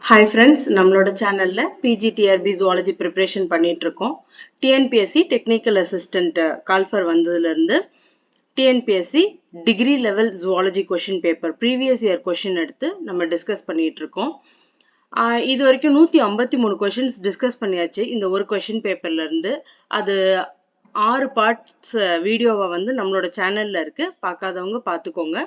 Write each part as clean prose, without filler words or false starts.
Hi friends, நம்மளோட சேனல்ல PGTRB Zoology preparation பண்ணிட்டு இருக்கோம். TNPSC Technical Assistant கால்ஃபர் வந்ததுல இருந்து TNPSC Degree Level Zoology Question Paper Previous Year Question எடுத்து நம்ம டிஸ்கஸ் பண்ணிட்டு இருக்கோம். இது வரைக்கும் 153 questions டிஸ்கஸ் பண்ணியாச்சு இந்த ஒரு question paperல இருந்து. அது 6 பார்ட்ஸ் வீடியோவை வந்து நம்மளோட சேனல்ல இருக்கு, பார்க்காதவங்க பார்த்துக்கோங்க.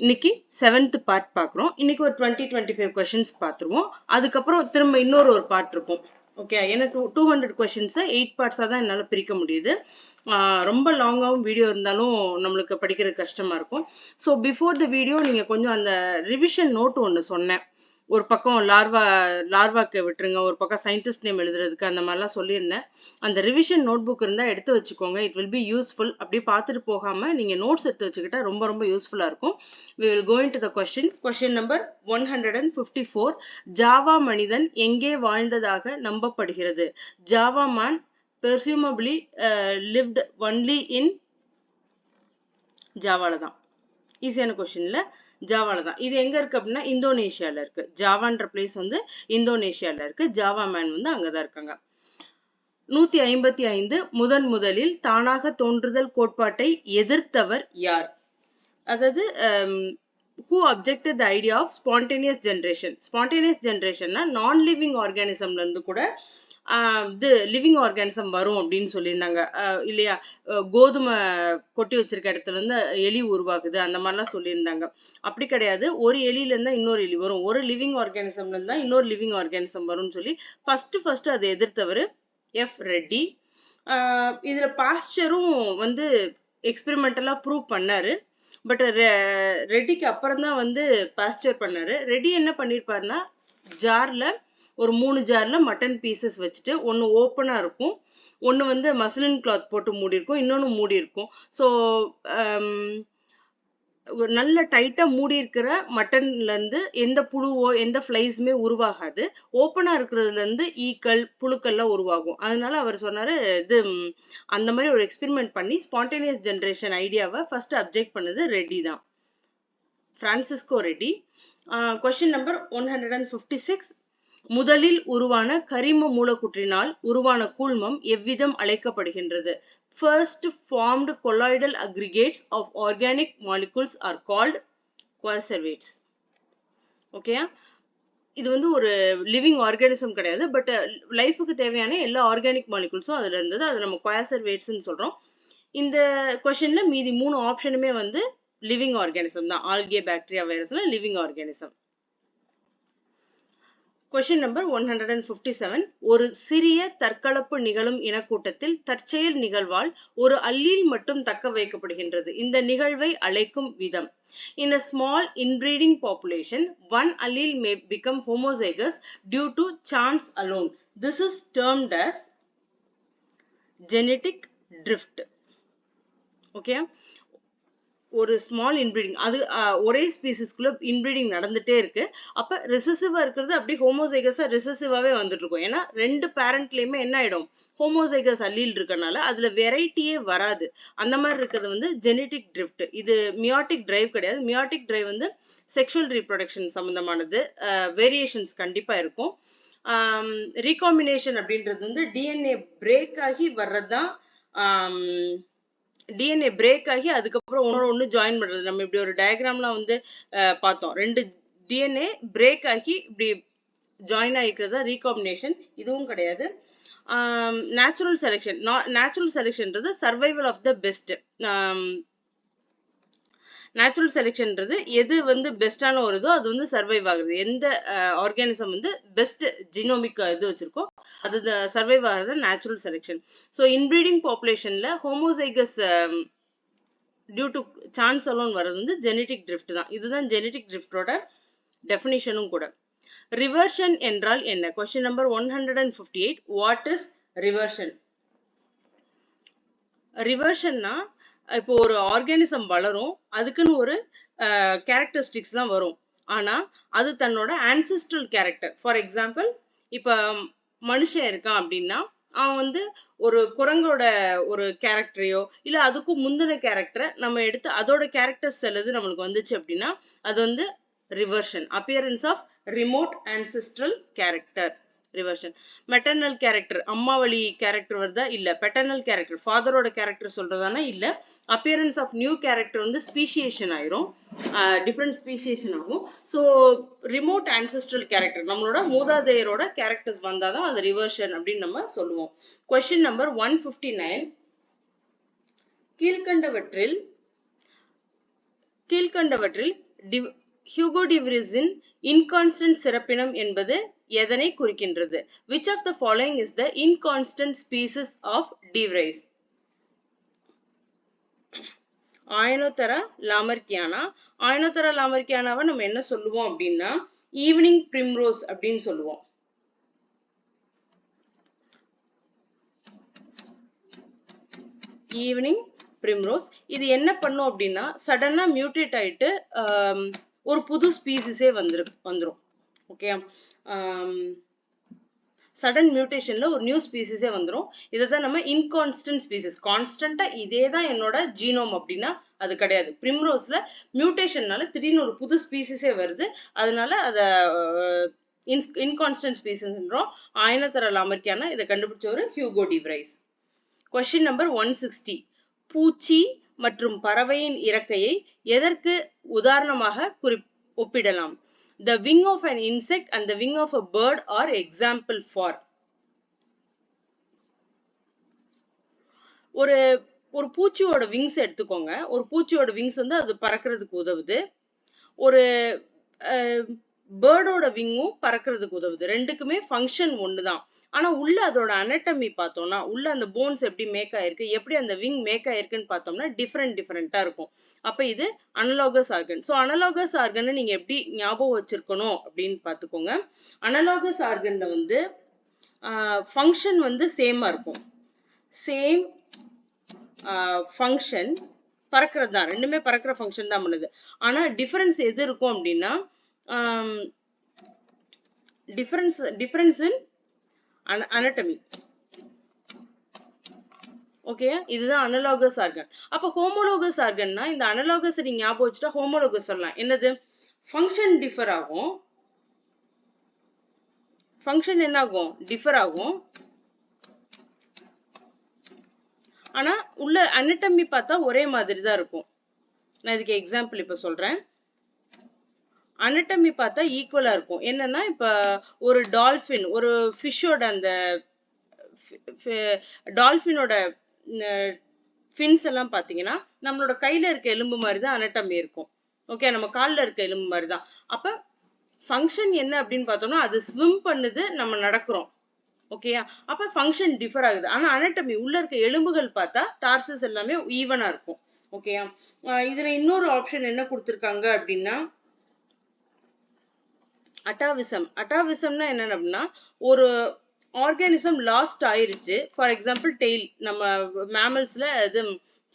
இன்னைக்கு 7th பார்ட் பார்க்குறோம். இன்னைக்கு ஒரு 20-25 கொஸ்டின்ஸ் பார்த்துருவோம். அதுக்கப்புறம் திரும்ப இன்னொரு பார்ட் இருக்கும். ஓகே, எனக்கு 200 கொஸ்டின்ஸை 8 பார்ட்ஸாக தான் என்னால் பிரிக்க முடியுது. ரொம்ப லாங்காகவும் வீடியோ இருந்தாலும் நம்மளுக்கு படிக்கிறது கஷ்டமாக இருக்கும். ஸோ பிஃபோர் த வீடியோ நீங்கள் கொஞ்சம் அந்த ரிவிஷன் நோட் ஒன்று சொன்னேன். ஒரு பக்கம் லார்வாக்கு விட்டுருங்க, ஒரு பக்கம் சயின்டிஸ்ட் நேம் எழுதுறதுக்கு, அந்த மாதிரிலாம் சொல்லியிருந்தேன். அந்த ரிவிஷன் நோட் புக் இருந்தால் எடுத்து வச்சுக்கோங்க. It will be useful. அப்படியே பார்த்துட்டு போகாமல் நீங்கள் நோட்ஸ் எடுத்து வச்சுக்கிட்டா ரொம்ப ரொம்ப யூஸ்ஃபுல்லாக இருக்கும். we will go into the question number 154. Java மனிதன் எங்கே வாழ்ந்ததாக நம்பப்படுகிறது? Java man presumably lived only in ஜாவால தான். ஈஸியான கொஸ்டின்ல ஜாவால தான். இது எங்க இருக்கு அப்படின்னா இந்தோனேஷியால இருக்கு. ஜாவான்ற பிளேஸ் வந்து இந்தோனேஷியால இருக்கு. ஜாவா மேன் வந்து அங்கதான் இருக்காங்க. 155 முதலில் தானாக தோன்றுதல் கோட்பாட்டை எதிர்த்தவர் யார்? அதாவது who objected the idea of spontaneous generation? Spontaneous generationனா நான் லிவிங் ஆர்கானிசம்ல இருந்து கூட இது லிவிங் ஆர்கானிசம் வரும் அப்படின்னு சொல்லியிருந்தாங்க இல்லையா? கோதுமை கொட்டி வச்சிருக்க இடத்துல இருந்து எலி உருவாகுது, அந்த மாதிரிலாம் சொல்லியிருந்தாங்க. அப்படி கிடையாது, ஒரு எலியில இருந்தா இன்னொரு எலி வரும், ஒரு லிவிங் ஆர்கானிசம்ல இருந்தா இன்னொரு லிவிங் ஆர்கானிசம் வரும்னு சொல்லி ஃபர்ஸ்ட் அதை எதிர்த்தவர் எஃப் ரெட்டி. இதுல பாஸ்டரும் வந்து எக்ஸ்பெரிமெண்டலா ப்ரூவ் பண்ணாரு. பட் ரெட்டிக்கு அப்புறம் தான் வந்து பாஸ்டர் பண்ணாரு. ரெட்டி என்ன பண்ணிருப்பாருன்னா, ஜார்ல ஒரு 3 ஜார்ல மட்டன் பீசஸ் வச்சுட்டு, ஒன்று ஓப்பனா இருக்கும், ஒன்று வந்து மஸ்லின் கிளாத் போட்டு மூடி இருக்கும், இன்னொன்று மூடி இருக்கும். ஸோ நல்ல டைட்டா மூடி இருக்கிற மட்டன்ல இருந்து எந்த புழுவோ எந்த ஃப்ளைஸுமே உருவாகாது. ஓப்பனா இருக்கிறதுல இருந்து ஈக்கள் புழுக்கள்லாம் உருவாகும். அதனால அவர் சொன்னாரு, இது அந்த மாதிரி ஒரு எக்ஸ்பெரிமெண்ட் பண்ணி ஸ்பான்டேனியஸ் ஜென்ரேஷன் ஐடியாவை ஃபர்ஸ்ட் அப்ஜெக்ட் பண்ணது ரெட்டி தான், பிரான்சிஸ்கோ ரெட்டி. Question number 156. முதலில் உருவான கரிம மூலக்கூற்றினால் உருவான கூழ்மம் எவ்விதம் அழைக்கப்படுகின்றது? First formed colloidal aggregates of organic molecules are called coacervates. Okay, இது வந்து ஒரு லிவிங் ஆர்கானிசம் கிடையாது, பட் லைஃபுக்கு தேவையான எல்லா ஆர்கானிக் மாலிகுல்ஸும் அதுல இருந்தது. அதை நம்ம coacervatesன்னு சொல்றோம். இந்த கொஸ்டின்ல மீதி 3 ஆப்ஷனுமே வந்து லிவிங் ஆர்கானிசம் தான். ஆல்கே, பாக்டீரியா, வைரஸ்ல லிவிங் ஆர்கானிசம். Question number 157. ஒரு சிறிய தற்கலப்பு நிகழும் இனக்கூட்டத்தில் தற்செயல் நிகழ்வால் ஒரு அல்லீல் மட்டும் தக்க வைக்கப்படுகின்றது. இந்த நிகழ்வை அழைக்கும் விதம். In a small inbreeding population, one allele may become homozygous due to chance alone. This is termed as genetic drift. Okay, ஒரு ஸ்மால் இன்பிரீடிங், அது ஒரே ஸ்பீசிஸ்குள்ள இன்பிரீடிங் நடந்துட்டே இருக்கு. அப்ப ரிசசிவா இருக்கிறது அப்படியே ஹோமோசைகஸா ரிசசிவாவே வந்துட்டு இருக்கும். ஏன்னா 2 பேரண்ட்லயுமே என்ன ஆயிடும், ஹோமோசைகஸ் அல்லீல் இருக்கனால அதுல வெரைட்டியே வராது. அந்த மாதிரி இருக்கிறது வந்து ஜெனட்டிக் ட்ரிஃப்ட். இது மியாட்டிக் டிரைவ் கிடையாது. மியாட்டிக் டிரைவ் வந்து செக்ஷுவல் ரீப்ரொடக்ஷன் சம்பந்தமானது. வேரியேஷன்ஸ் கண்டிப்பா இருக்கும். ரீகாம்பினேஷன் அப்படின்றது வந்து டிஎன்ஏ பிரேக் ஆகி வர்றதுதான். டிஎன்ஏ பிரேக் ஆகி அதுக்கப்புறம் ஒன்று ஜாயின் பண்றது. நம்ம இப்படி ஒரு டயக்ராம்லாம் வந்து பார்த்தோம். 2 டிஎன்ஏ பிரேக் ஆகி இப்படி ஜாயின் ஆகிக்கிறது தான் ரீகாம்பினேஷன். இதுவும் கிடையாது. Natural selection. நேச்சுரல் செலெக்ஷன்றது survival of the best. Natural செலெக்ஷன்றது எது வந்து பெஸ்டான ஒரு இதோ அது வந்து சர்வைவ் ஆகுது. எந்த ஆர்கானிசம் வந்து பெஸ்ட் ஜீனோமிக் இது வச்சிருக்கோ அது சர்வைவ் ஆகுறது நேச்சுரல் செலெக்ஷன். ஸோ இன்பிரீடிங் பாப்புலேஷன்ல homozygous due to chance alone வர்றது வந்து ஜெனட்டிக் ட்ரிஃப்ட் தான். இதுதான் ஜெனட்டிக் ட்ரிஃப்டோட டெஃபினிஷனும் கூட. ரிவர்ஷன் என்றால் என்ன? Question number 158. What is reversion? ரிவர்ஷன்னா, இப்போ ஒரு ஆர்கானிசம் வளரும், அதுக்குன்னு ஒரு கேரக்டரிஸ்டிக்ஸ்லாம் வரும். ஆனா அது தன்னோட ஆன்செஸ்ட்ரல் கேரக்டர். ஃபார் எக்ஸாம்பிள், இப்ப மனுஷன் இருக்கான் அப்படின்னா அவன் வந்து ஒரு குரங்கோட ஒரு கேரக்டரையோ இல்ல அதுக்கும் முந்தின கேரக்டரை நம்ம எடுத்து அதோட கேரக்டர்ஸ் சிலது நம்மளுக்கு வந்துச்சு அப்படின்னா அது வந்து reversion. Appearance of remote ancestral character. Reversion. Maternal character. அம்மா வழி character வருதா? இல்ல. Paternal character. Father ஓட character சொல்றதானா? இல்ல. Appearance of new character வந்து speciation ஆயிரும். Different speciation ஆகும். So, remote ancestral character. நம்மளோட மூதாதையரோட characters வந்தாதான் அது reversion அப்படின்னு நம்ம சொல்லுவோம். Question number 159. கீழ்கண்டவற்றில் ஹியூகோ டி விரிஸின் inconstant சிறப்பினம் என்பது எதனை குறிக்கின்றது? Which of the following is the inconstant species of de Vries? ஆயனோதரா லாமர்கியானா. ஆயனோதரா லாமர்கியானாவை நம்ம என்ன சொல்லுவோம் அப்படின்னா ஈவினிங் பிரிம்ரோஸ் அப்படின்னு சொல்லுவோம். Evening Primrose. இது என்ன பண்ணும் அப்படின்னா சடனா மியூட்டேட் ஆயிட்டு ஒரு புது ஸ்பீசிஸே வந்துரும். ஓகே, சடன் மியூட்டேஷன்ல ஒரு நியூ ஸ்பீசிஸே வந்துரும். இதைதான் நம்ம இன்கான்ஸ்டன்ட் ஸ்பீசிஸ். கான்ஸ்டன்டா இதே தான் என்னோட ஜீனோம் அப்படின்னா அது கிடையாது. பிரிம்ரோஸ்ல மியூட்டேஷன்னால திடீர்னு ஒரு புது ஸ்பீசிஸே வருது. அதனால அத இன்கான்ஸ்டன்ட் ஸ்பீசிஸ்ன்றோம். ஆயனோதரா லாமர்கியானா இதை கண்டுபிடிச்சவர் ஹியூகோ டி விரைஸ். Question number 160. பூச்சி மற்றும் பறவையின் இறக்கையை எதற்கு உதாரணமாக ஒப்பிடலாம்? The wing of an insect and the wing of a bird are example for. ஒரு பூச்சியோட விங்ஸ் எடுத்துக்கோங்க. ஒரு பூச்சியோட விங்ஸ் வந்து அது பறக்கிறதுக்கு உதவுது. ஒரு பேர்டோட விங்கும் பறக்கிறதுக்கு உதவுது. ரெண்டுக்குமே ஃபங்க்ஷன் ஒண்ணுதான். ஆனா உள்ள அதோட அனட்டமி பார்த்தோம்னா உள்ள அந்த போன்ஸ் எப்படி மேக் ஆயிருக்கு, எப்படி அந்த விங் மேக் ஆயிருக்குன்னு பார்த்தோம்னா டிஃப்ரெண்டா இருக்கும். அப்ப இது அனலாகஸ் ஆர்கன். ஸோ அனலாகஸ் ஆர்கனை நீங்க எப்படி ஞாபகம் வச்சிருக்கணும் அப்படின்னு பார்த்துக்கோங்க. அனலாகஸ் ஆர்கன்ல வந்து ஃபங்க்ஷன் வந்து சேமா இருக்கும். சேம் ஃபங்க்ஷன் பறக்கிறது தான். ரெண்டுமே பறக்கிற ஃபங்க்ஷன் தான் பண்ணுது. ஆனா டிஃபரன்ஸ் எது இருக்கும் அப்படின்னா டிஃபரன்ஸ் இன் anatomy. ஓகே, இதுதான் அனலாகஸ் ஆர்கன். அப்ப ஹோமோலோகஸ் ஆர்கன்னா இந்த அனலாகஸ் நீங்க ஞாபகம் வச்சுட்டா ஹோமோலோகஸ் சொல்லலாம். என்னது? ஃபங்க்ஷன் டிஃபர் ஆகும். ஃபங்க்ஷன் என்ன ஆகும்? டிஃபர் ஆகும். ஆனா உள்ள அனட்டமி பார்த்தா ஒரே மாதிரி தான் இருக்கும். நான் இதுக்கு எக்ஸாம்பிள் இப்ப சொல்றேன். அனட்டமி பார்த்தா ஈக்குவலா இருக்கும். என்னன்னா இப்ப ஒரு டால்பின், ஒரு ஃபிஷ்ஷோட அந்த டால்பினோட ஃபின்ஸ் எல்லாம் பாத்தீங்கன்னா நம்மளோட கையில இருக்க எலும்பு மாதிரி தான் அனட்டமி இருக்கும். ஓகே, நம்ம கால்ல இருக்க எலும்பு மாதிரி தான். அப்ப ஃபங்க்ஷன் என்ன அப்படின்னு பார்த்தோம்னா அது ஸ்விம் பண்ணுது, நம்ம நடக்கிறோம். ஓகேயா, அப்ப ஃபங்க்ஷன் டிஃபர் ஆகுது. ஆனா அனட்டமி உள்ள இருக்க எலும்புகள் பார்த்தா டார்சஸ் எல்லாமே ஈவனா இருக்கும். ஓகேயா, இதுல இன்னொரு ஆப்ஷன் என்ன கொடுத்திருக்காங்க அப்படின்னா அட்டாவிசம். அட்டாவிசம்னா என்ன அப்படின்னா ஒரு ஆர்கானிசம் லாஸ்ட் ஆயிருச்சு. ஃபார் எக்ஸாம்பிள் டெய்ல், நம்ம மேமல்ஸ்ல இது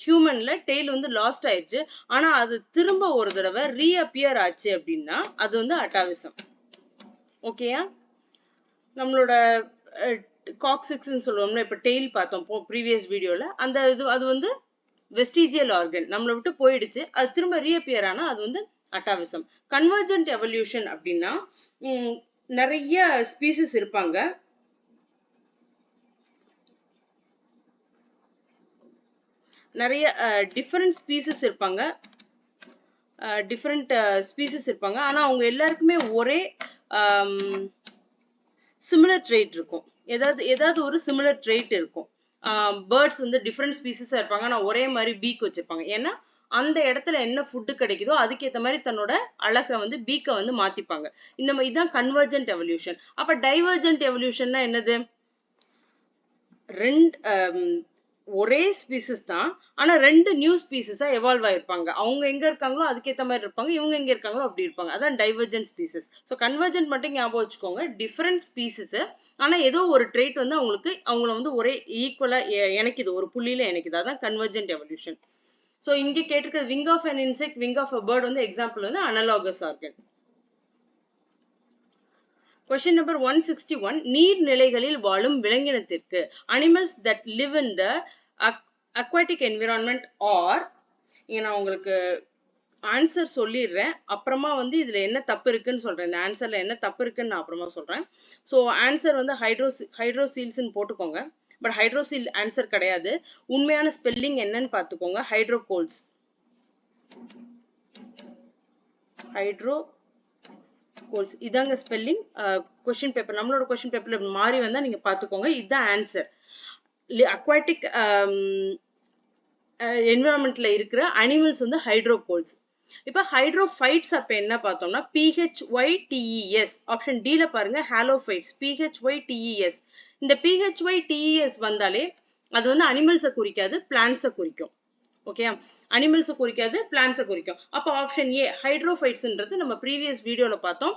ஹியூமன்ல டெய்ல் வந்து லாஸ்ட் ஆயிருச்சு. ஆனா அது திரும்ப ஒரு தடவை ரீஅப்பியர் ஆச்சு அப்படின்னா அது வந்து அட்டாவிசம். ஓகேயா, நம்மளோட காக்சிக்ஸ்ன்னு சொல்லுவோம்ல, இப்ப டெய்ல் பார்த்தோம் ப்ரீவியஸ் வீடியோல. அந்த இது அது வந்து வெஸ்டிஜியல் ஆர்கன், நம்மளை விட்டு போயிடுச்சு, அது திரும்ப ரீஅப்பியர் ஆனா அது வந்து அட்டாவிசம். கன்வர்ஜென்ட் எவல்யூஷன் அப்படின்னா நிறைய ஸ்பீசிஸ் இருப்பாங்க. நிறைய டிஃபரெண்ட் ஸ்பீசிஸ் இருப்பாங்க. ஆனா அவங்க எல்லாருக்குமே ஒரே சிமிலர் ட்ரெய்ட் இருக்கும். ஏதாவது ஒரு சிமிலர் ட்ரெய்ட் இருக்கும். பேர்ட்ஸ் வந்து டிஃப்ரெண்ட் ஸ்பீசிஸா இருப்பாங்க, ஆனா ஒரே மாதிரி பீக் வச்சிருப்பாங்க. ஏன்னா அந்த இடத்துல என்ன ஃபுட்டு கிடைக்குதோ அதுக்கேற்ற மாதிரி தன்னோட அழகை வந்து பீக்கை வந்து மாத்திப்பாங்க. இந்த மாதிரி தான் கன்வர்ஜென்ட் எவல்யூஷன். அப்ப டைவர்ஜென்ட் எவல்யூஷன்னா என்னது? ஒரே ஸ்பீசிஸ் தான், ஆனா ரெண்டு நியூ ஸ்பீசிஸா எவால்வ் ஆயிருப்பாங்க. அவங்க எங்க இருக்காங்களோ அதுக்கேற்ற மாதிரி இருப்பாங்க, இவங்க எங்க இருக்காங்களோ அப்படி இருப்பாங்க. அதான் டைவர்ஜென்ட் ஸ்பீசிஸ். ஸோ கன்வர்ஜென்ட் மட்டும் ஞாபகம் வச்சுக்கோங்க, டிஃப்ரெண்ட் ஸ்பீசிஸ், ஆனா ஏதோ ஒரு ட்ரெய்ட் வந்து அவங்கள வந்து ஒரே ஈக்குவலா இணைக்குது, ஒரு புள்ளியில இணைக்குது. அதான் கன்வர்ஜென்ட் எவல்யூஷன். ஸோ இங்க கேட்டிருக்கிறது wing of an insect, wing of a bird வந்து எக்ஸாம்பிள் வந்து அனலாகஸ் ஆர்கன். Question number 161. நீர்நிலைகளில் வாழும் விலங்கினத்திற்கு animals that live in the aquatic environment or, இங்க நான் உங்களுக்கு ஆன்சர் சொல்லிடுறேன். அப்புறமா வந்து இதுல என்ன தப்பு இருக்குன்னு சொல்றேன். இந்த ஆன்சர்ல என்ன தப்பு இருக்குன்னு நான் அப்புறமா சொல்றேன். ஸோ ஆன்சர் வந்து ஹைட்ரோசீல்ஸ்ன்னு போட்டுக்கோங்க. பட் ஹைட்ரோசீல் ஆன்சர் கிடையாது. உண்மையான ஸ்பெல்லிங் என்னன்னு பார்த்துக்கோங்க. ஹைட்ரோகோல்ஸ். ஹைட்ரோகோல்ஸ் இதாங்க ஸ்பெல்லிங். கொஸ்டின் பேப்பர் நம்மளோட கொஸ்டின் பேப்பர்ல மாறி வந்தா நீங்க பார்த்துக்கோங்க. இதுதான் ஆன்சர். அக்வாட்டிக் என்விரான்மெண்ட்ல இருக்கிற அனிமல்ஸ் வந்து ஹைட்ரோகோல்ஸ். இப்ப ஹைட்ரோஃபைட்ஸ் அப்ப என்ன பார்த்தோம்னா PHYTES. ஆப்ஷன் டி ல பாருங்க ஹாலோஃபைட்ஸ். PHYTES. இந்த PHYTES வந்தாலே அது வந்து அனிமல்ஸை குறிக்காது, பிளான்ட்ஸை குறிக்கும். ஓகே, அனிமல்ஸை குறிக்காது, பிளான்ட்ஸை குறிக்கும். அப்ப ஆப்ஷன் ஏ ஹைட்ரோஃபைட்ஸ்ன்றது நம்ம ப்ரீவியஸ் வீடியோல பார்த்தோம்.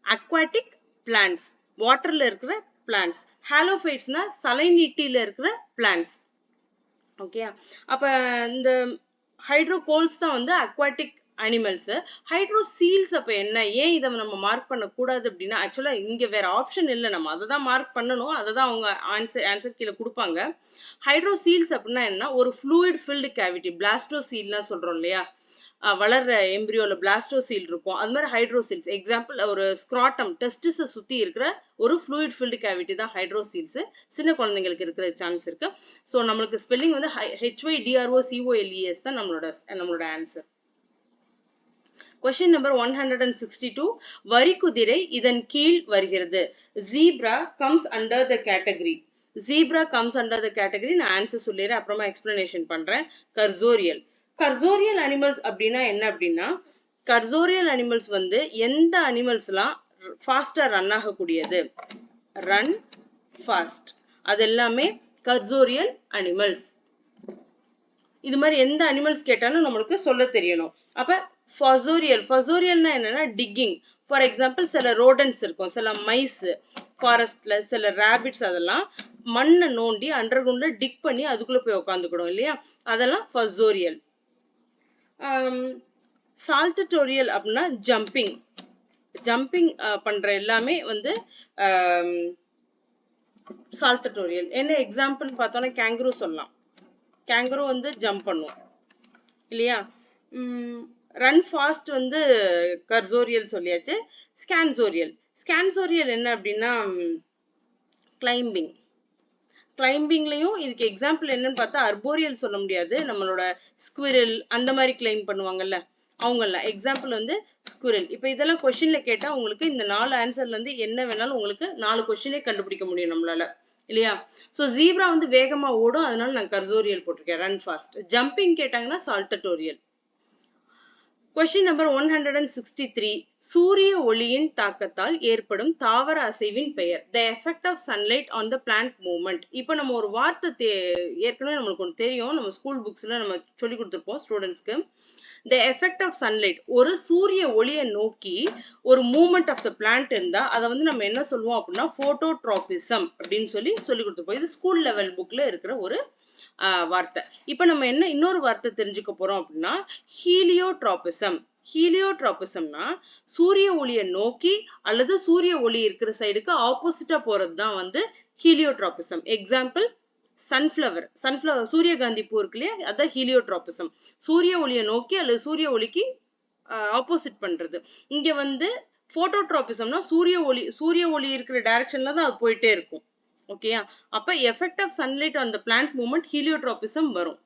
அக்வாட்டிக் பிளான்ட்ஸ், வாட்டர்ல இருக்கிற பிளான்ட்ஸ். ஹாலோஃபைட்ஸ்னா சலைனிட்டில இருக்கிற பிளான்ட்ஸ். ஓகே, அப்ப இந்த ஹைட்ரோகோல்ஸ் தான் வந்து அக்வாட்டிக் அனிமல்ஸ். ஹைட்ரோசீல்ஸ் அப்ப என்ன, ஏன் இதை நம்ம மார்க் பண்ண கூடாது அப்படின்னா, ஆக்சுவலா இங்க வேற ஆப்ஷன் இல்லை, நம்ம அதை தான் மார்க் பண்ணணும். அதை தான் அவங்க ஆன்சர் கீழே கொடுப்பாங்க. ஹைட்ரோசீல்ஸ் அப்படின்னா என்ன, ஒரு ஃப்ளூயிட் ஃபில்டு கேவிட்டி, பிளாஸ்டோசீல்லாம் சொல்றோம் இல்லையா, வளர்ற எம்பிரியோல பிளாஸ்டோசீல் இருக்கும். அது மாதிரி ஹைட்ரோசீல்ஸ். எக்ஸாம்பிள் ஒரு ஸ்க்ராட்டம், டெஸ்டிஸை சுத்தி இருக்கிற ஒரு ஃப்ளூயிட் ஃபில்டு கேவிட்டி தான் ஹைட்ரோசீல்ஸ். சின்ன குழந்தைங்களுக்கு இருக்கிற சான்ஸ் இருக்கு. ஸோ நம்மளுக்கு ஸ்பெல்லிங் வந்து HYDROCOLES தான் நம்மளோட ஆன்சர். Question number 162. வரிக்குதிரை இதன் கீழ் வருகிறது. Zebra comes under the category. Zebra comes under the category. நான் ஆன்சர் சொல்லிடுறேன், அப்புறமா எக்ஸ்பிளனேஷன் பண்றேன். கர்சோரியல். கர்சோரியல் அனிமல்ஸ் அப்படின்னா என்ன அப்படின்னா, கர்சோரியல் அனிமல்ஸ் வந்து எந்த அனிமல்ஸ்லாம் ஃபாஸ்டா ரன் ஆகக்கூடியது, ரன் ஃபாஸ்ட், அது எல்லாமே கர்சோரியல் அனிமல்ஸ். இது மாதிரி எந்த அனிமல்ஸ் கேட்டாலும் நம்மளுக்கு சொல்ல தெரியணும். அப்ப ஃபசோரியல்னா என்னன்னா டிக்கிங். ஃபார் எக்ஸாம்பிள் சில ரோடன்ஸ் இருக்கும், சில மைஸ் ஃபாரஸ்ட்ல, சில ரேபிட்ஸ், அதெல்லாம் மண்ணை நோண்டி அண்டர் கிரவுண்ட்ல டிக் பண்ணி அதுக்குள்ள போய் உட்காந்துக்கிடும் இல்லையா, அதெல்லாம் ஃபசோரியல். சால்டட்டோரியல் அப்படின்னா ஜம்பிங் பண்ற எல்லாமே வந்து சால்டட்டோரியல். என்ன எக்ஸாம்பிள் பார்த்தோம்னா கேங்கரூ சொல்லலாம். கேங்கரூ வந்து ஜம்ப் பண்ணும் இல்லையா. ரன் ஃபாஸ்ட் வந்து கர்சோரியல் சொல்லியாச்சு. ஸ்கான்சோரியல் என்ன அப்படின்னா கிளைம்பிங்லயும் இதுக்கு எக்ஸாம்பிள் என்னன்னு பார்த்தா அர்போரியல் சொல்ல முடியாது. நம்மளோட ஸ்குவிரல் அந்த மாதிரி கிளைம் பண்ணுவாங்கல்ல, அவங்கெல்லாம் எக்ஸாம்பிள் வந்து ஸ்குவிரல். இப்போ இதெல்லாம் கொஸ்டின்ல கேட்டா உங்களுக்கு இந்த 4 ஆன்சர்ல இருந்து என்ன வேணாலும் உங்களுக்கு 4 கொஸ்டினே கண்டுபிடிக்க முடியும் நம்மளால இல்லையா. ஸோ ஜீப்ரா வந்து வேகமா ஓடும், அதனால நான் கர்சோரியல் போட்டிருக்கேன், ரன் ஃபாஸ்ட். ஜம்பிங் கேட்டாங்கன்னா சால்டட்டோரியல். Question number 163. சூரிய ஒளியின் தாக்கத்தால் ஏற்படும் தாவர அசைவின் பெயர். The effect of sunlight on the plant movement. இப்போ நம்ம ஒரு வார்த்தை ஏற்கனவே நம்மளுக்கு ஒன்று தெரியும், நம்ம ஸ்கூல் புக்ஸ்ல நம்ம சொல்லி கொடுத்துருப்போம் ஸ்டூடெண்ட்ஸ்க்கு. The effect of sunlight, ஒரு சூரிய ஒளியை நோக்கி ஒரு மூவ்மெண்ட் ஆஃப் த பிளான்ட் இருந்தா அதை வந்து நம்ம என்ன சொல்லுவோம் அப்படின்னா போட்டோட்ராபிசம் அப்படின்னு சொல்லி கொடுத்துருப்போம். இது ஸ்கூல் லெவல் புக்ல இருக்கிற ஒரு வார்த்தை. இப்ப நம்ம என்ன இன்னொரு வார்த்தை தெரிஞ்சுக்க போறோம் அப்படின்னா ஹீலியோட்ராபிசம்னா சூரிய ஒளியை நோக்கி அல்லது சூரிய ஒளி இருக்கிற சைடுக்கு ஆப்போசிட்டா போறதுதான் வந்து ஹீலியோட்ராபிசம். எக்ஸாம்பிள் சன்ஃபிளவர் சூரியகாந்தி பூ இருக்கு இல்லையா, அதான் ஹீலியோட்ராபிசம். சூரிய ஒளியை நோக்கி அல்லது சூரிய ஒளிக்கு ஆப்போசிட் பண்றது. இங்க வந்து போட்டோட்ராபிசம்னா சூரிய ஒளி இருக்கிற டைரக்ஷன்ல தான் அது போயிட்டே இருக்கும். ஓகேயா, அப்ப effect of sunlight on the plant movement heliotropism வரும்.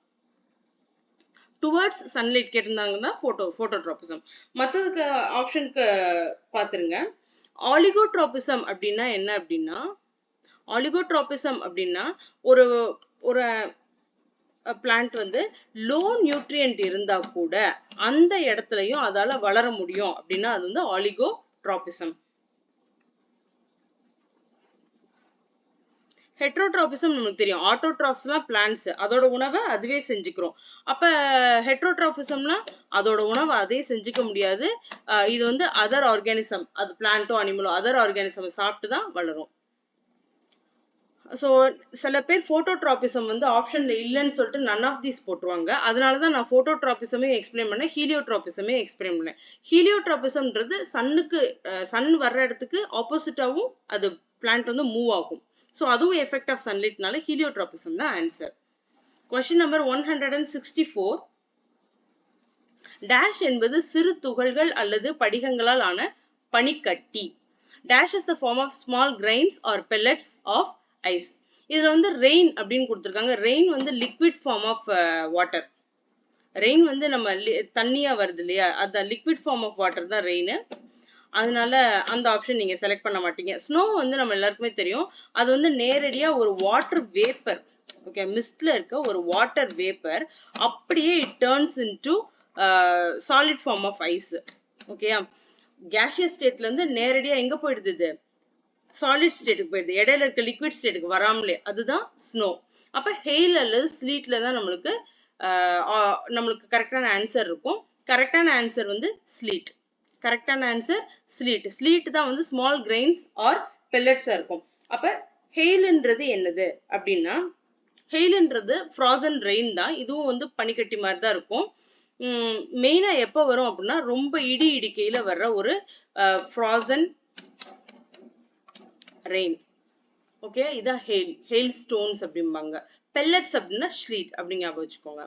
Towards sunlight கேட்டிருந்தாங்கன்னா போட்டோட்ராபிசம். மற்றதுக்கு ஆப்ஷனுக்கு பார்த்துருங்க. ஆலிகோட்ராபிசம் அப்படின்னா என்ன அப்படின்னா, ஆலிகோட்ராபிசம் அப்படின்னா ஒரு ஒரு பிளான்ட் வந்து லோ நியூட்ரியன்ட் இருந்தா கூட அந்த இடத்துலயும் அதால வளர முடியும் அப்படின்னா அது வந்து ஆலிகோட்ராபிசம். ஹெட்ரோட்ராபிசம் நமக்கு தெரியும். ஆட்டோட்ராப்ஸ்லாம் பிளான்ட்ஸ், அதோட உணவை அதுவே செஞ்சுக்கிறோம். அப்ப ஹெட்ரோட்ராபிசம்னா அதோட உணவை அதே செஞ்சுக்க முடியாது. இது வந்து அதர் ஆர்கானிசம், அது பிளான்ட்டோ அனிமலோ அதர் ஆர்கானிசம் சாப்பிட்டு தான் வளரும். ஸோ சில பேர் போட்டோட்ராபிசம் வந்து ஆப்ஷன்ல இல்லைன்னு சொல்லிட்டு நன் ஆஃப் தீஸ் போட்டுருவாங்க. அதனாலதான் நான் போட்டோட்ராபிசமே எக்ஸ்பிளைன் பண்ணேன், ஹீலியோட்ராபிசமே எக்ஸ்பிளைன் பண்ணேன். ஹீலியோட்ராபிசம்ன்றது சன் வர்ற இடத்துக்கு ஆப்போசிட்டாவும் அது பிளான்ட் வந்து மூவ் ஆகும். ஸோ அதுவும் எஃபெக்ட் ஆஃப் சன்லைட்னால ஹீலியோட்ராபிசம் தான் ஆன்சர். Question number 164. டேஷ் என்பது சிறு துகள்கள் அல்லது படிகங்களால் ஆன பனிக்கட்டி. Dash is the form of small grains or pellets of ice. இதுல வந்து ரெயின் அப்படின்னு கொடுத்துருக்காங்க. ரெயின் வந்து liquid form of water. Rain வந்து நம்ம தண்ணியா வருது இல்லையா, அந்த லிக்விட் ஃபார்ம் ஆஃப் வாட்டர் தான் ரெயின். அதனால அந்த ஆப்ஷன் நீங்க செலக்ட் பண்ண மாட்டீங்க. ஸ்னோ வந்து நம்ம எல்லாருக்குமே தெரியும், அது வந்து நேரடியா ஒரு வாட்டர் வேப்பர். ஓகே, மிஸ்ட்ல இருக்க ஒரு வாட்டர் வேப்பர் அப்படியே it turns into solid form of ice. ஓகேயா, கேஷியஸ் ஸ்டேட்ல இருந்து நேரடியா எங்க போயிடுது, சாலிட் ஸ்டேட்டுக்கு போயிடுது, இடையில இருக்க லிக்விட் ஸ்டேட்டுக்கு வராமலே, அதுதான் ஸ்னோ. அப்ப ஹெயில் அல்லது ஸ்லீட்ல தான் நம்மளுக்கு கரெக்டான ஆன்சர் இருக்கும். கரெக்டான ஆன்சர் வந்து ஸ்லீட். கரெக்டான ஆன்சர் ஸ்லீட். ஸ்லீட் தான் வந்து ஸ்மால் கிரைன்ஸ் ஆர் பெல்லட்ஸா இருக்கும். அப்ப ஹெயில்ன்றது என்னது அப்படின்னா, ஹெயில்ன்றது ஃப்ராசன் ரெயின் தான். இதுவும் வந்து பனிக்கட்டி மாதிரி தான் இருக்கும். மெயினா எப்ப வரும் அப்படின்னா, ரொம்ப இடி இடிக்கையில வர்ற ஒரு ஃப்ராசன் ரெயின். ஓகே, இதான் ஹெயில் ஸ்டோன்ஸ் அப்படிம்பாங்க. பெல்லட்ஸ் அப்படின்னா ஸ்லீட் அப்படிங்க வச்சுக்கோங்க.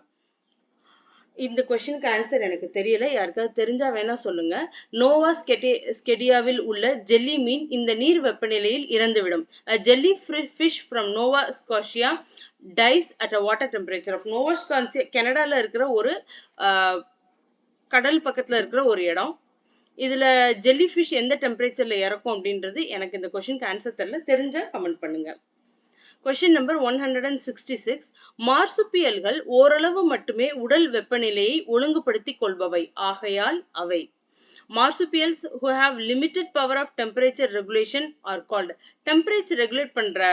இந்த கொஸ்டினுக்கு ஆன்சர் எனக்கு தெரியல, யாருக்காவது தெரிஞ்சா வேணா சொல்லுங்க. நோவா ஸ்கெடியாவில் உள்ள ஜெல்லி மீன் இந்த நீர் வெப்பநிலையில் இறந்துவிடும். Jelly fish from Nova Scotia dies at a water temperature of Nova Scotia. கனடால இருக்கிற ஒரு கடல் பக்கத்துல இருக்கிற ஒரு இடம். இதுல ஜெல்லி ஃபிஷ் எந்த டெம்பரேச்சர்ல இறக்கும் அப்படின்றது எனக்கு இந்த கொஸ்டினுக்கு ஆன்சர் தெரியல, தெரிஞ்சா கமெண்ட் பண்ணுங்க. Question number 166. மார்சுபியல்கள் ஓரளவு மட்டுமே உடல் வெப்பநிலையை ஒழுங்குபடுத்திக் கொள்பவை ஆகையால் அவை. Marsupials who have limited power of temperature regulation are called. Temperature regulate பண்ற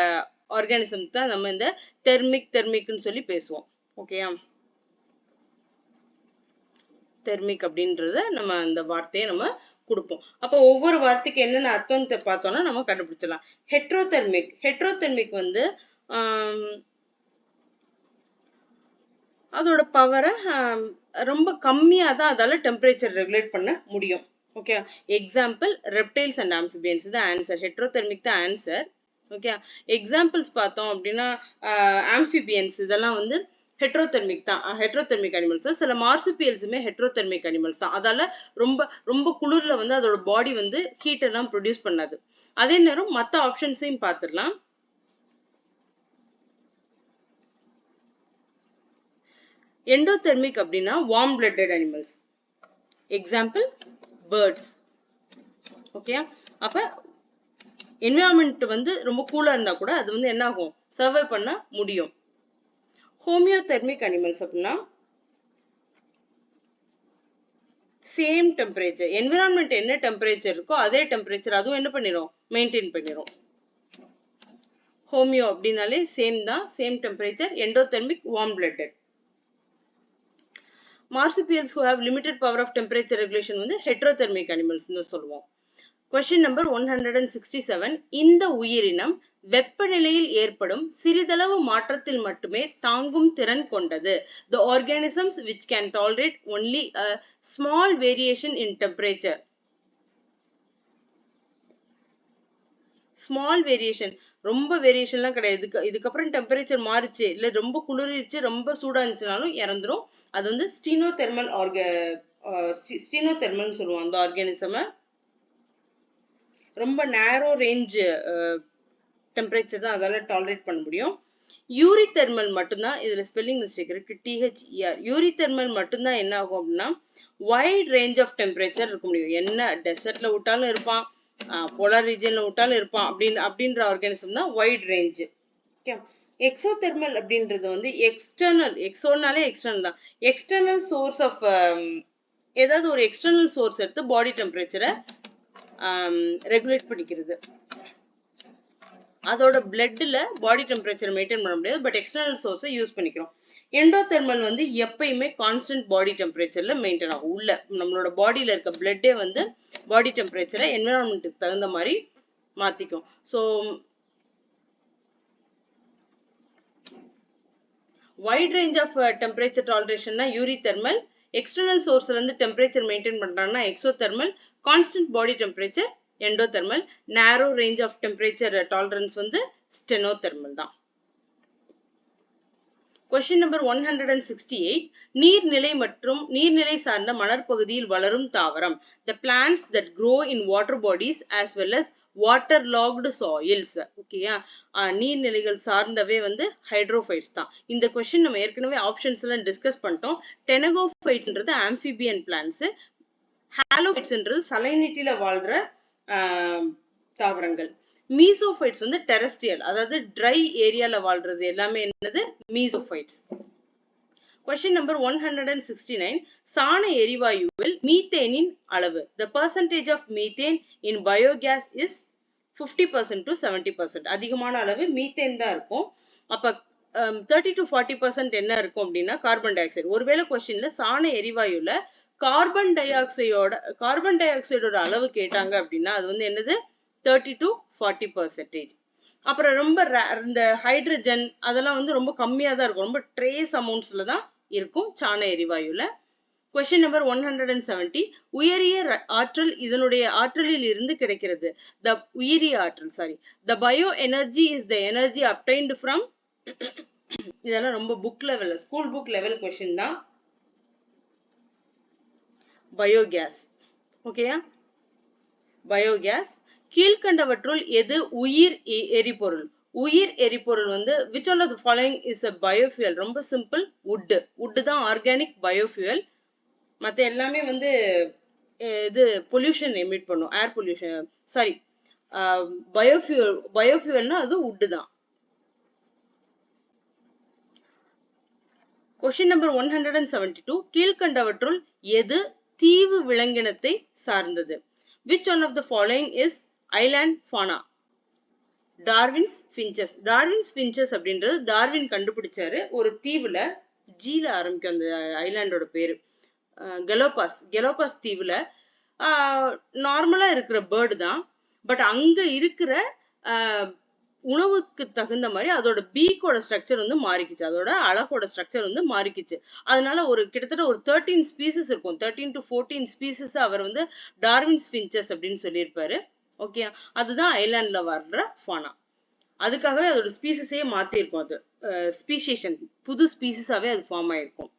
organism தான் நம்ம இந்த தெர்மிக்னு சொல்லி பேசுவோம். ஓகேயா, தெர்மிக் அப்படின்றத நம்ம அந்த வார்த்தையை நம்ம கொடுப்போம். அப்போ ஒவ்வொரு வார்த்தைக்கு என்னென்ன அர்த்தம்னு பார்த்தோம்னா நம்ம கண்டுபிடிச்சிடலாம். ஹெட்ரோதெர்மிக் வந்து அதோட பவரை ரொம்ப கம்மியா தான் அதால டெம்பரேச்சர் ரெகுலேட் பண்ண முடியும். Okay, example reptiles and amphibians தான் ஆன்சர். ஹெட்ரோதெர்மிக் தான் ஆன்சர். ஓகே, எக்ஸாம்பிள்ஸ் பார்த்தோம் அப்படின்னா ஆம்பிபியன்ஸ் இதெல்லாம் வந்து ஹெட்ரோதெர்மிக் தான், ஹெட்ரோதெர்மிக் அனிமல்ஸ் தான். சில மார்சுபியல்ஸுமே ஹெட்ரோதெர்மிக் அனிமல்ஸ் தான். அதால ரொம்ப ரொம்ப குளிர்ல வந்து அதோட பாடி வந்து ஹீட் எல்லாம் ப்ரொடியூஸ் பண்ணாது. அதே நேரம் மற்ற ஆப்ஷன்ஸையும் பார்த்துடலாம். எண்டோதெர்மிக் அப்படின்னா warm blooded animals. Example birds. Okay, அப்ப என்விரான்மெண்ட் வந்து ரொம்ப கூலா இருந்தா கூட அது வந்து என்ன ஆகும், சர்வை பண்ண முடியும். ஹோமியோதெர்மிக் அனிமல்ஸ் அப்படின்னா சேம் டெம்பரேச்சர், என்விரான்மெண்ட் என்ன டெம்பரேச்சர் இருக்கோ அதே டெம்பரேச்சர் அதுவும் என்ன பண்ணிரும், மெயின்டைன் பண்ணிரும். ஹோமியோ அப்படின்னாலே சேம் தான், same temperature. Endothermic warm blooded. Marsupials who have limited power of temperature regulation வந்து heterothermic animals னு சொல்லுவோம். Question number 167. இந்த உயிரினம் வெப்பநிலையில் ஏற்படும் சிறிதளவு மாற்றத்தில் மட்டுமே தாங்கும் திறன் கொண்டது. The organisms which can tolerate only a small variation in temperature. Small variation, ரொம்ப வேரியேஷன்லாம் கிடையாது. இதுக்கப்புறம் டெம்பரேச்சர் மாறிச்சு, இல்லை ரொம்ப குளிர்ச்சு ரொம்ப சூடா இருந்துச்சுனாலும் இறந்துரும். அது வந்து ஸ்டீனோதெர்மல்னு சொல்லுவோம் அந்த ஆர்கானிசமை. ரொம்ப நேரோ ரேஞ்ச் டெம்பரேச்சர் தான் அதால டாலரேட் பண்ண முடியும். யூரிதெர்மல் மட்டும்தான், இதுல ஸ்பெல்லிங் மிஸ்டேக் இருக்கு, THER. யூரிதெர்மல் மட்டும்தான் என்ன ஆகும் அப்படின்னா வைட் ரேஞ்ச் ஆஃப் டெம்பரேச்சர் இருக்க முடியும். என்ன டெசர்ட்ல விட்டாலும் இருப்பான், போலார் ரீஜன்ல விட்டாலும் இருப்பான் அப்படின்ற ஆர்கானிசம் தான் வைட் ரேஞ்ச். ஓகே, எக்ஸோதெர்மல் அப்படின்றது வந்து எக்ஸ்டர்னல், எக்ஸோனாலே எக்ஸ்டர்னல் தான். எக்ஸ்டர்னல் சோர்ஸ் ஆஃப் ஏதாவது ஒரு எக்ஸ்டர்னல் சோர்ஸ் எடுத்து பாடி டெம்பரேச்சரை ரெகுலேட் பண்ணிக்கிறது. அதோட பிளட்ல பாடி டெம்பரேச்சர் மெயின்டைன் பண்ண முடியாது, பட் எக்ஸ்டர்னல் சோர்ஸை யூஸ் பண்ணிக்கிறோம். எண்டோதெர்மல் வந்து எப்பயுமே கான்ஸ்டன்ட் பாடி டெம்பரேச்சர்ல மெயின்டைன் ஆகும். உள்ள நம்மளோட பாடியில இருக்க பிளட்டே வந்து பாடி டெம்பரேச்சரை என்விரான்மெண்ட்டுக்கு தகுந்த மாதிரி மாத்திக்கும். So wide range of temperature டாலரேஷன்னா யூரிதெர்மல், எக்ஸ்டர்னல் சோர்ஸ்ல இருந்து டெம்பரேச்சர் மெயின்டைன் பண்றாங்கன்னா எக்ஸோதெர்மல், கான்ஸ்டன்ட் பாடி டெம்பரேச்சர் எண்டோதெர்மல், நேரோ ரேஞ்ச் ஆஃப் டெம்பரேச்சர் டாலரன்ஸ் வந்து ஸ்டெனோதெர்மல் தான். Question number 168. நீர்நிலை மற்றும் நீர்நிலை சார்ந்த மணற்பகுதியில் வளரும் தாவரம். The plants that grow in water bodies as well as waterlogged soils. ஓகேயா, நீர்நிலைகள் சார்ந்தவே வந்து ஹைட்ரோஃபைட்ஸ் தான். இந்த கொஸ்டின் நம்ம ஏற்கனவே ஆப்ஷன்ஸ் எல்லாம் டிஸ்கஸ் பண்ணிட்டோம். டெனகோஃபைட்ஸ்ன்றது ஆம்பிபியன் பிளான்ட்ஸ், ஹாலோஃபைட்ஸ்ன்றது சலைனிட்டில வாழ்ற தாவரங்கள். மீசோஃபைட்ஸ் வந்து டெரஸ்ட்ரியல், அதாவது ட்ரை ஏரியால வாழ்றது எல்லாமே என்னது மீசோஃபைட்ஸ். Question number 169. சாண எரிவாயுவில் மீத்தேனின் அளவு. The percentage of methane in biogas is 50% to 70%. அதிகமான அளவு மீத்தேன் தான் இருக்கும். அப்ப 30 to 40% என்ன இருக்கும் அப்படின்னா கார்பன் டை ஆக்சைடு. ஒருவேளை கொஸ்டின்ல சாண எரிவாயுல கார்பன் டை ஆக்சைடோட அளவு கேட்டாங்க அப்படின்னா அது வந்து என்னது 30 to 40%. அப்புறம் ரொம்ப இந்த ஹைட்ரஜன் அதெல்லாம் வந்து ரொம்ப கம்மியா தான் இருக்கும், ரொம்ப ட்ரேஸ் அமௌண்ட்ஸ்ல தான் இருக்கும் சாண எரிவாயுல. Question number 170. உயரிய ஆற்றல் இதனுடைய ஆற்றலில் இருந்து கிடைக்கிறது. உயிரிய ஆற்றல் The bioenergy is the energy obtained from இதெல்லாம் ரொம்ப book level, school book level question தான். பயோகேஸ். ஓகேயா, பயோகேஸ். கீழ்கண்டவற்றுள் எது உயிர் எரிபொருள்? உயிர் எரிபொருள் வந்து which one of the following is a biofuel? ரொம்ப சிம்பிள், wood தான் ஆர்கானிக் பயோஃபியூயல். மற்ற எல்லாமே வந்து இது பொல்யூஷன் எமிட் பண்ணும், ஏர் பொல்யூஷன். சாரி, பயோஃபியூயல்னா அது wood தான். Question number 172. கீழ்கண்டவற்றுள் எது தீவு விலங்கினத்தை சார்ந்தது? Which one of the following is island fauna? Darwin's finches. Darwin's finches அப்படின்றது டார்வின் கண்டுபிடிச்சாரு. ஒரு தீவுல, ஜீல ஆரம்பிக்கும் அந்த ஐலாண்டோட பேரு, கெலோபாஸ் தீவுல நார்மலா இருக்கிற பேர்டு தான். பட் அங்க இருக்கிற உணவுக்கு தகுந்த மாதிரி அதோட பீக்கோட ஸ்ட்ரக்சர் வந்து மாறிக்குச்சு, அதோட அழகோட ஸ்ட்ரக்சர் வந்து மாறிக்குச்சு. அதனால கிட்டத்தட்ட ஒரு 13 ஸ்பீசிஸ் இருக்கும், 13 to 14 ஸ்பீசிஸ் அவர் வந்து டார்வின்ஸ் ஃபின்ச்சஸ் அப்படின்னு சொல்லியிருப்பாரு. ஓகே, அதுதான் ஐலாண்ட்ல வர்ற ஃபானா. அதுக்காகவே அதோட ஸ்பீசிஸே மாத்தி இருக்கும், அது ஸ்பீசியேஷன், புது ஸ்பீசிஸாவே அது ஃபார்ம் ஆயிருக்கும்.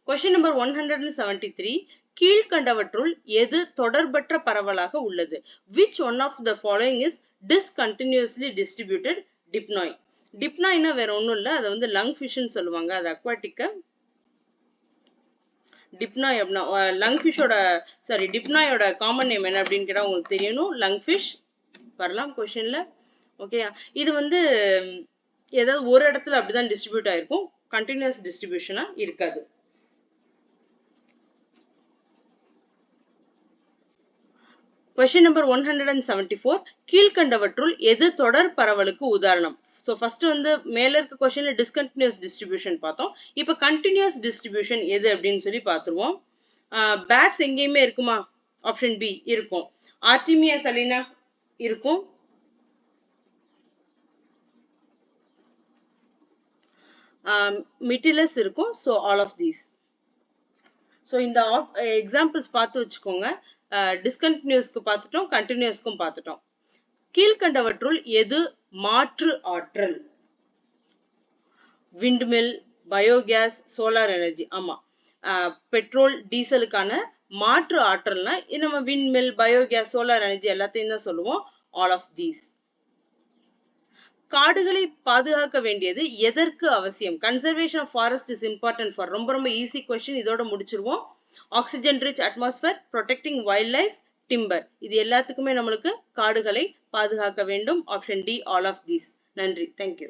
Question number 173. கீழ்கண்டவற்றுள் எது தொடர்பற்ற பரவலாக உள்ளது? Which one of the following is discontinuously distributed? டிப்னாய். டிப்னாய்னா வேற ஒண்ணும் இல்ல, அது வந்து லங் ஃபிஷ்னு சொல்லுவாங்க, அது அக்வாட்டிக்க. டிப்னாய் அப்படின்னா லங் ஃபிஷோட டிப்னாயோட காமன் நேம் என்ன அப்படின்னு கேட்டா உங்களுக்கு தெரியணும், லங் ஃபிஷ் வரலாம் கொஸ்டின்ல. ஓகே, இது வந்து ஏதாவது ஒரு இடத்துல அப்படிதான் டிஸ்ட்ரிபியூட் ஆயிருக்கும், கண்டினியூஸ் டிஸ்ட்ரிபியூஷனா இருக்காது. Question number 174. கீழ்கண்டவற்றுள் எது தொடர் பரவலுக்கு உதாரணம்? ஸோ ஃபர்ஸ்ட் வந்து மேல இருக்க கொஸ்டின்ல டிஸ்கண்டினியூஸ் டிஸ்ட்ரிபியூஷன் பார்த்தோம். இப்போ கண்டினியூஸ் டிஸ்ட்ரிபியூஷன் எது அப்படின்னு சொல்லி பார்த்துருவோம். பேட்ஸ் எங்கேயுமே இருக்குமா? ஆப்ஷன் பி இருக்கும். ஆர்டிமியா சலினா இருக்கும். மிட்டிலஸ் இருக்கும். So all of these. So இந்த எக்ஸாம்பிள்ஸ் பார்த்து வச்சுக்கோங்க. டிஸ்கண்டினியூஸ்க்கு பார்த்துட்டோம், கண்டினியூஸ்க்கும் பார்த்துட்டோம். கீழ்கண்டவற்றுள் எது மாற்று ஆற்றல்? விண்ட்மில், பயோகேஸ், சோலார் எனர்ஜி. ஆமா, பெட்ரோல் டீசலுக்கான மாற்று ஆற்றல்னா நம்ம விண்ட்மில், பயோகேஸ், சோலார் எனர்ஜி எல்லாத்தையும் தான் சொல்லுவோம். All of these. காடுகளை பாதுகாக்க வேண்டியது எதற்கு அவசியம்? Conservation of forest is important for. ரொம்ப ரொம்ப ஈஸி கொஸ்டின், இதோட முடிச்சிருவோம். Oxygen rich atmosphere, protecting wildlife, timber. இது எல்லாத்துக்குமே நம்மளுக்கு காடுகளை பாதுகாக்க வேண்டும். Option D all of these. நன்றி, தேங்க்யூ.